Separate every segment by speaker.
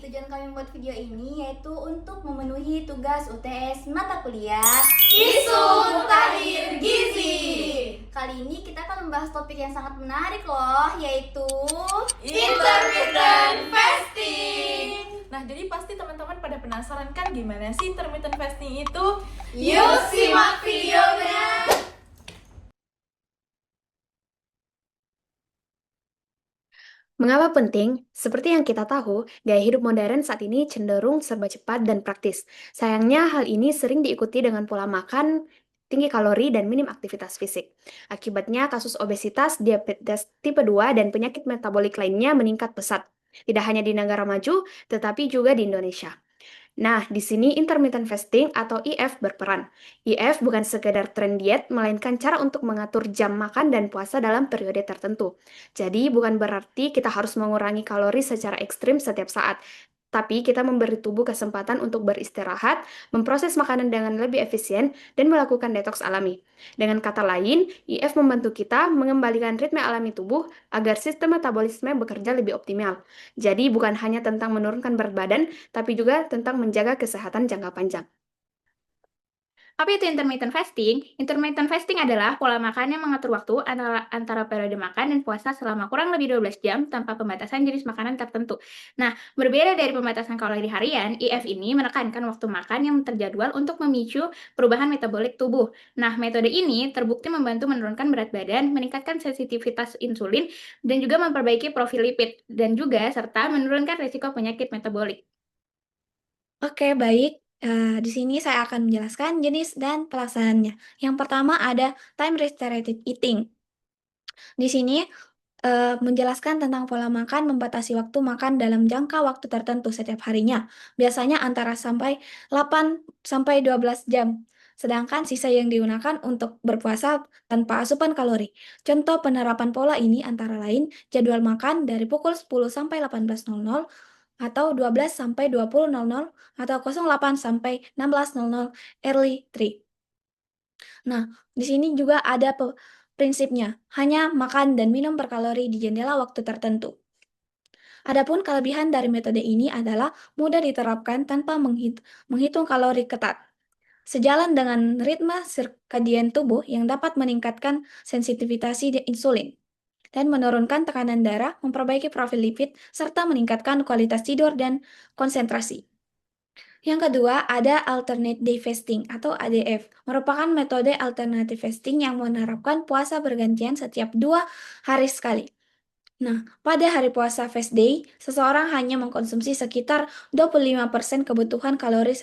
Speaker 1: Tujuan kami membuat video ini yaitu untuk memenuhi tugas UTS mata kuliah
Speaker 2: Isu Mutakhir Gizi.
Speaker 1: Kali ini kita akan membahas topik yang sangat menarik loh, yaitu
Speaker 2: Intermittent fasting.
Speaker 3: Nah, jadi pasti teman-teman pada penasaran kan gimana sih intermittent fasting itu?
Speaker 2: Yuk simak videonya.
Speaker 4: Mengapa penting? Seperti yang kita tahu, gaya hidup modern saat ini cenderung serba cepat dan praktis. Sayangnya, hal ini sering diikuti dengan pola makan tinggi kalori dan minim aktivitas fisik. Akibatnya, kasus obesitas, diabetes tipe 2, dan penyakit metabolik lainnya meningkat pesat. Tidak hanya di negara maju, tetapi juga di Indonesia. Nah, di sini intermittent fasting atau IF berperan. IF bukan sekedar tren diet, melainkan cara untuk mengatur jam makan dan puasa dalam periode tertentu. Jadi, bukan berarti kita harus mengurangi kalori secara ekstrim setiap saat, tapi kita memberi tubuh kesempatan untuk beristirahat, memproses makanan dengan lebih efisien, dan melakukan detoks alami. Dengan kata lain, IF membantu kita mengembalikan ritme alami tubuh agar sistem metabolisme bekerja lebih optimal. Jadi, bukan hanya tentang menurunkan berat badan, tapi juga tentang menjaga kesehatan jangka panjang.
Speaker 5: Apa itu intermittent fasting? Intermittent fasting adalah pola makan yang mengatur waktu antara periode makan dan puasa selama kurang lebih 12 jam tanpa pembatasan jenis makanan tertentu. Nah, berbeda dari pembatasan kalori harian, IF ini menekankan waktu makan yang terjadwal untuk memicu perubahan metabolik tubuh. Nah, metode ini terbukti membantu menurunkan berat badan, meningkatkan sensitivitas insulin, dan juga memperbaiki profil lipid, dan juga serta menurunkan risiko penyakit metabolik.
Speaker 6: Oke, baik. Di sini saya akan menjelaskan jenis dan pelaksanaannya. Yang pertama ada time restricted eating. Di sini menjelaskan tentang pola makan, membatasi waktu makan dalam jangka waktu tertentu setiap harinya, biasanya antara sampai 8 sampai 12 jam. Sedangkan sisa yang digunakan untuk berpuasa tanpa asupan kalori. Contoh penerapan pola ini antara lain jadwal makan dari pukul 10 sampai 18.00 atau 12 sampai 20.00 atau 08 sampai 16.00 early 3. Nah, di sini juga ada prinsipnya, hanya makan dan minum per kalori di jendela waktu tertentu. Adapun kelebihan dari metode ini adalah mudah diterapkan tanpa menghitung kalori ketat. Sejalan dengan ritme sirkadian tubuh yang dapat meningkatkan sensitivitas insulin dan menurunkan tekanan darah, memperbaiki profil lipid, serta meningkatkan kualitas tidur dan konsentrasi. Yang kedua, ada alternate day fasting atau ADF, merupakan metode alternatif fasting yang menerapkan puasa bergantian setiap 2 hari sekali. Nah, pada hari puasa fast day, seseorang hanya mengkonsumsi sekitar 25% kebutuhan kalori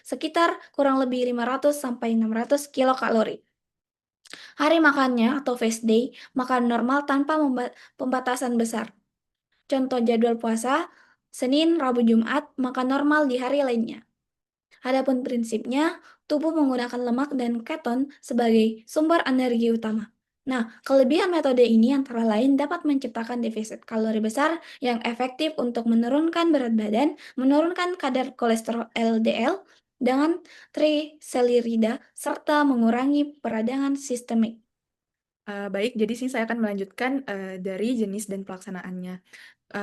Speaker 6: sekitar kurang lebih 500 sampai 600 kilokalori. Hari makannya atau fast day, makan normal tanpa pembatasan besar. Contoh jadwal puasa, Senin, Rabu, Jumat, makan normal di hari lainnya. Adapun prinsipnya, tubuh menggunakan lemak dan keton sebagai sumber energi utama. Nah, kelebihan metode ini antara lain dapat menciptakan defisit kalori besar yang efektif untuk menurunkan berat badan, menurunkan kadar kolesterol LDL dengan trigliserida, serta mengurangi peradangan sistemik.
Speaker 3: Baik, jadi sini saya akan melanjutkan dari jenis dan pelaksanaannya.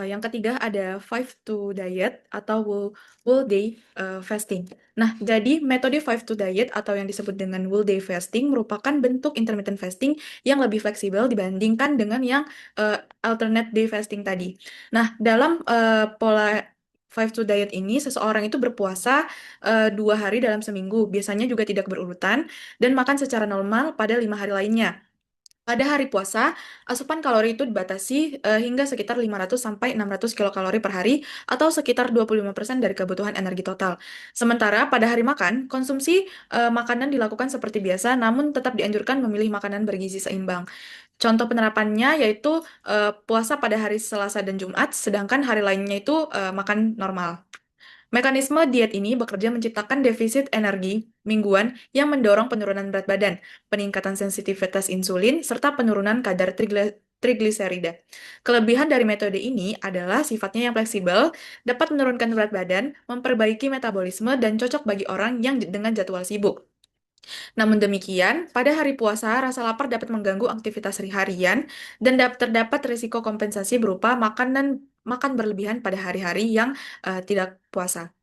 Speaker 3: Yang ketiga ada 5-2 diet atau whole day fasting. Nah, jadi metode 5-2 diet atau yang disebut dengan whole day fasting merupakan bentuk intermittent fasting yang lebih fleksibel dibandingkan dengan yang alternate day fasting tadi. Nah, dalam pola 5-2 diet ini, seseorang itu berpuasa 2 hari dalam seminggu, biasanya juga tidak berurutan, dan makan secara normal pada 5 hari lainnya. Pada hari puasa, asupan kalori itu dibatasi hingga sekitar 500 sampai 600 kilokalori per hari atau sekitar 25% dari kebutuhan energi total. Sementara pada hari makan, konsumsi makanan dilakukan seperti biasa namun tetap dianjurkan memilih makanan bergizi seimbang. Contoh penerapannya yaitu puasa pada hari Selasa dan Jumat, sedangkan hari lainnya itu makan normal. Mekanisme diet ini bekerja menciptakan defisit energi mingguan yang mendorong penurunan berat badan, peningkatan sensitivitas insulin, serta penurunan kadar trigliserida. Kelebihan dari metode ini adalah sifatnya yang fleksibel, dapat menurunkan berat badan, memperbaiki metabolisme, dan cocok bagi orang yang dengan jadwal sibuk. Namun demikian, pada hari puasa, rasa lapar dapat mengganggu aktivitas harian dan terdapat risiko kompensasi berupa makan berlebihan pada hari-hari yang tidak puasa.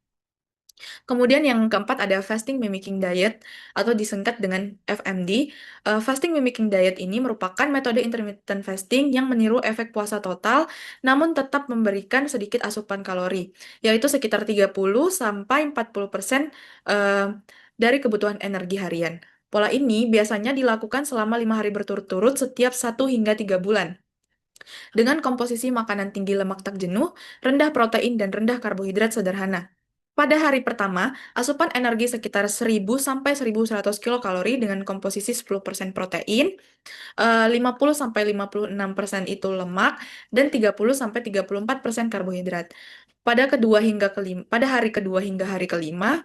Speaker 3: Kemudian yang keempat ada fasting mimicking diet atau disingkat dengan FMD. Fasting mimicking diet ini merupakan metode intermittent fasting yang meniru efek puasa total namun tetap memberikan sedikit asupan kalori, yaitu sekitar 30-40% dari kebutuhan energi harian. Pola ini biasanya dilakukan selama 5 hari berturut-turut setiap 1 hingga 3 bulan. Dengan komposisi makanan tinggi lemak tak jenuh, rendah protein, dan rendah karbohidrat sederhana. Pada hari pertama, asupan energi sekitar 1000-1100 kilokalori dengan komposisi 10% protein, 50-56% itu lemak, dan 30-34% karbohidrat. Pada hari kedua hingga hari kelima,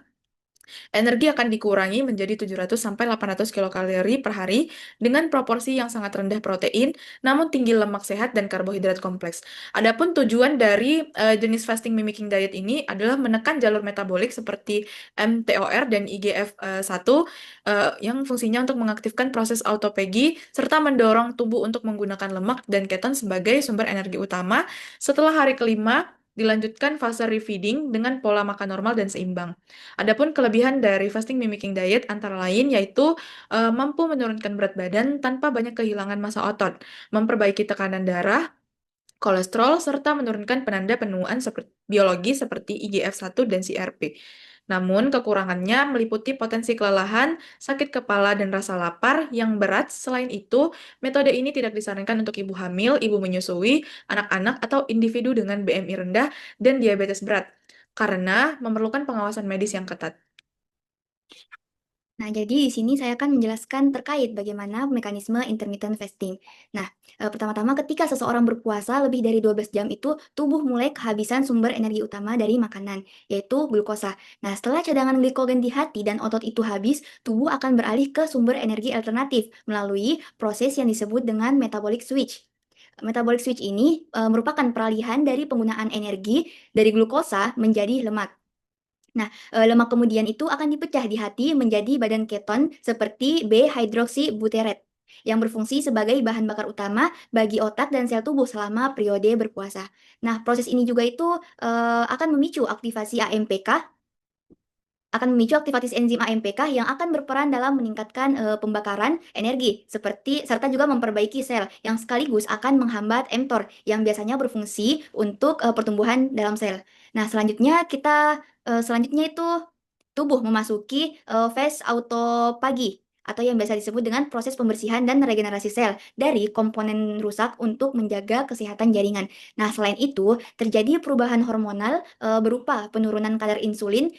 Speaker 3: energi akan dikurangi menjadi 700-800 kilokalori per hari dengan proporsi yang sangat rendah protein, namun tinggi lemak sehat dan karbohidrat kompleks. Adapun tujuan dari jenis fasting mimicking diet ini adalah menekan jalur metabolik seperti mTOR dan IGF-1 yang fungsinya untuk mengaktifkan proses autophagy serta mendorong tubuh untuk menggunakan lemak dan keton sebagai sumber energi utama. Setelah hari kelima, dilanjutkan fase refeeding dengan pola makan normal dan seimbang. Adapun kelebihan dari fasting mimicking diet antara lain yaitu mampu menurunkan berat badan tanpa banyak kehilangan massa otot, memperbaiki tekanan darah, kolesterol, serta menurunkan penanda penuaan biologi seperti IGF-1 dan CRP. Namun, kekurangannya meliputi potensi kelelahan, sakit kepala, dan rasa lapar yang berat. Selain itu, metode ini tidak disarankan untuk ibu hamil, ibu menyusui, anak-anak, atau individu dengan BMI rendah dan diabetes berat, karena memerlukan pengawasan medis yang ketat.
Speaker 1: Nah, jadi di sini saya akan menjelaskan terkait bagaimana mekanisme intermittent fasting. Nah, pertama-tama ketika seseorang berpuasa lebih dari 12 jam itu, tubuh mulai kehabisan sumber energi utama dari makanan, yaitu glukosa. Nah, setelah cadangan glikogen di hati dan otot itu habis, tubuh akan beralih ke sumber energi alternatif melalui proses yang disebut dengan metabolic switch. Metabolic switch ini merupakan peralihan dari penggunaan energi dari glukosa menjadi lemak. Nah, lemak kemudian itu akan dipecah di hati menjadi badan keton seperti B-hydroxybutyrate yang berfungsi sebagai bahan bakar utama bagi otak dan sel tubuh selama periode berpuasa. Nah, proses ini juga itu akan memicu aktivasi aktivasi enzim AMPK yang akan berperan dalam meningkatkan pembakaran energi serta juga memperbaiki sel yang sekaligus akan menghambat mTOR yang biasanya berfungsi untuk pertumbuhan dalam sel. Nah, selanjutnya itu tubuh memasuki fase autophagy atau yang biasa disebut dengan proses pembersihan dan regenerasi sel dari komponen rusak untuk menjaga kesehatan jaringan. Nah, selain itu terjadi perubahan hormonal berupa penurunan kadar insulin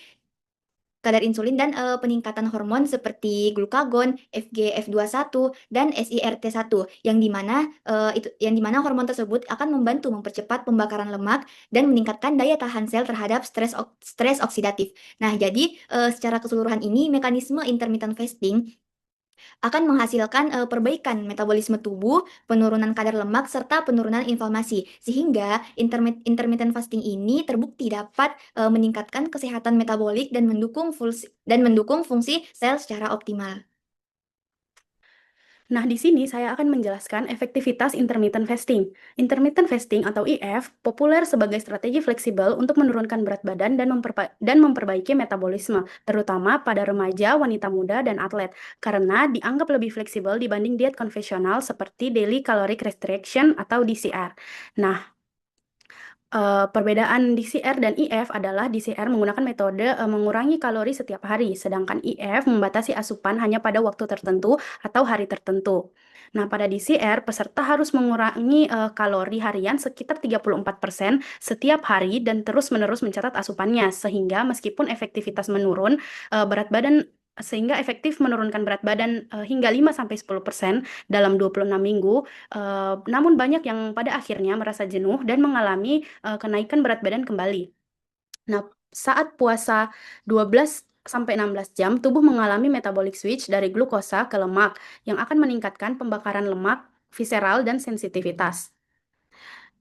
Speaker 1: dan peningkatan hormon seperti glukagon, FGF21 dan SIRT1 yang dimana hormon tersebut akan membantu mempercepat pembakaran lemak dan meningkatkan daya tahan sel terhadap stres oksidatif. Nah, jadi secara keseluruhan ini mekanisme intermittent fasting akan menghasilkan perbaikan metabolisme tubuh, penurunan kadar lemak, serta penurunan inflamasi. Sehingga intermittent fasting ini terbukti dapat meningkatkan kesehatan metabolik dan mendukung fungsi sel secara optimal.
Speaker 7: Nah, di sini saya akan menjelaskan efektivitas intermittent fasting. Intermittent fasting atau IF populer sebagai strategi fleksibel untuk menurunkan berat badan dan memperbaiki metabolisme, terutama pada remaja, wanita muda, dan atlet, karena dianggap lebih fleksibel dibanding diet konvensional seperti daily caloric restriction atau DCR. Nah, perbedaan DCR dan IF adalah DCR menggunakan metode mengurangi kalori setiap hari, sedangkan IF membatasi asupan hanya pada waktu tertentu atau hari tertentu. Nah, pada DCR, peserta harus mengurangi kalori harian sekitar 34% setiap hari dan terus-menerus mencatat asupannya, sehingga meskipun efektivitas menurun, sehingga efektif menurunkan berat badan hingga 5-10% dalam 26 minggu. Namun banyak yang pada akhirnya merasa jenuh dan mengalami kenaikan berat badan kembali. Nah, saat puasa 12-16 jam, tubuh mengalami metabolic switch dari glukosa ke lemak yang akan meningkatkan pembakaran lemak, visceral, dan sensitivitas.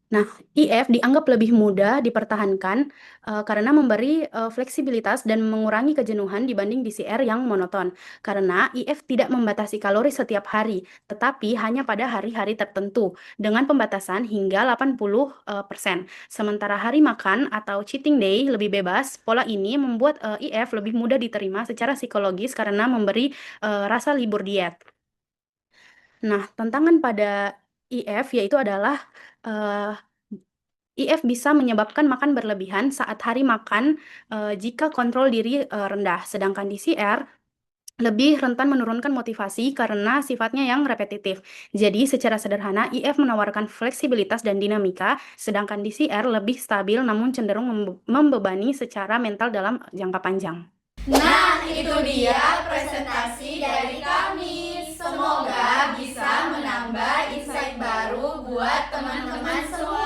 Speaker 7: Nah, IF dianggap lebih mudah dipertahankan karena memberi fleksibilitas dan mengurangi kejenuhan dibanding DCR yang monoton. Karena IF tidak membatasi kalori setiap hari, tetapi hanya pada hari-hari tertentu dengan pembatasan hingga 80%. Sementara hari makan atau cheating day lebih bebas, pola ini membuat IF lebih mudah diterima secara psikologis karena memberi rasa libur diet. Nah, tantangan pada IF yaitu adalah IF bisa menyebabkan makan berlebihan saat hari makan jika kontrol diri rendah, sedangkan DCR lebih rentan menurunkan motivasi karena sifatnya yang repetitif. Jadi, secara sederhana, IF menawarkan fleksibilitas dan dinamika, sedangkan DCR lebih stabil namun cenderung membebani secara mental dalam jangka panjang.
Speaker 2: Nah, itu dia presentasi dari kami. Semoga bisa menambah insight baru buat teman-teman semua.